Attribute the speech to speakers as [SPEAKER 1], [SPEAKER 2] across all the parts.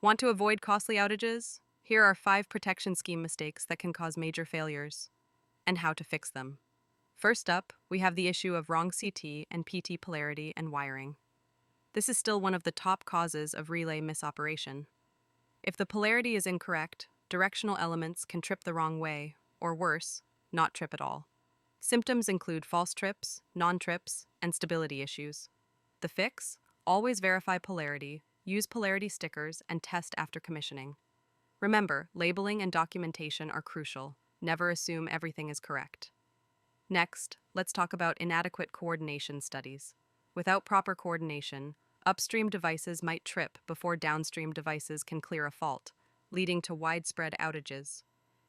[SPEAKER 1] Want to avoid costly outages? Here are 5 protection scheme mistakes that can cause major failures, and how to fix them. First up, we have the issue of wrong CT and PT polarity and wiring. This is still one of the top causes of relay misoperation. If the polarity is incorrect, directional elements can trip the wrong way, or worse, not trip at all. Symptoms include false trips, non-trips, and stability issues. The fix? Always verify polarity, use polarity stickers, and test after commissioning. Remember, labeling and documentation are crucial. Never assume everything is correct. Next, let's talk about inadequate coordination studies. Without proper coordination, upstream devices might trip before downstream devices can clear a fault, leading to widespread outages.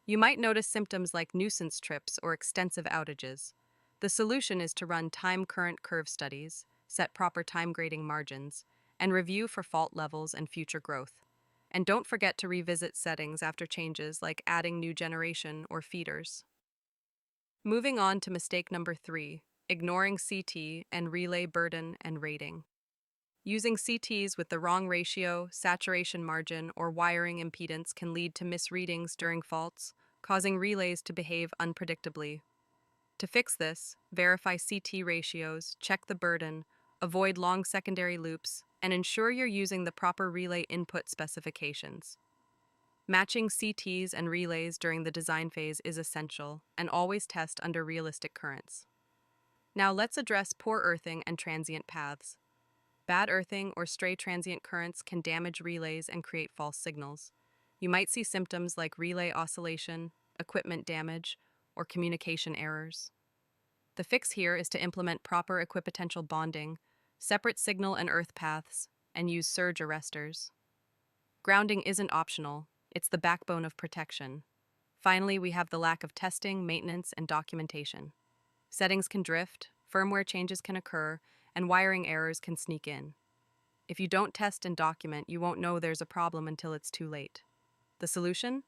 [SPEAKER 1] You might notice symptoms like nuisance trips or extensive outages. The solution is to run time current curve studies, set proper time grading margins, and review for fault levels and future growth. And don't forget to revisit settings after changes like adding new generation or feeders. Moving on to mistake number 3, ignoring CT and relay burden and rating. Using CTs with the wrong ratio, saturation margin, or wiring impedance can lead to misreadings during faults, causing relays to behave unpredictably. To fix this, verify CT ratios, check the burden, avoid long secondary loops, and ensure you're using the proper relay input specifications. Matching CTs and relays during the design phase is essential, and always test under realistic currents. Now let's address poor earthing and transient paths. Bad earthing or stray transient currents can damage relays and create false signals. You might see symptoms like relay oscillation, equipment damage, or communication errors. The fix here is to implement proper equipotential bonding, separate signal and earth paths, and use surge arresters. Grounding isn't optional, it's the backbone of protection. Finally, we have the lack of testing, maintenance, and documentation. Settings can drift, firmware changes can occur, and wiring errors can sneak in. If you don't test and document, you won't know there's a problem until it's too late. The solution?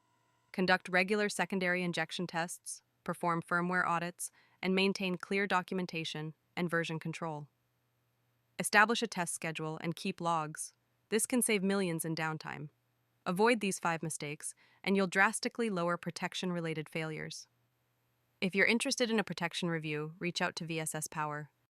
[SPEAKER 1] Conduct regular secondary injection tests, perform firmware audits, and maintain clear documentation and version control. Establish a test schedule and keep logs. This can save millions in downtime. Avoid these 5 mistakes, and you'll drastically lower protection-related failures. If you're interested in a protection review, reach out to VSS Power.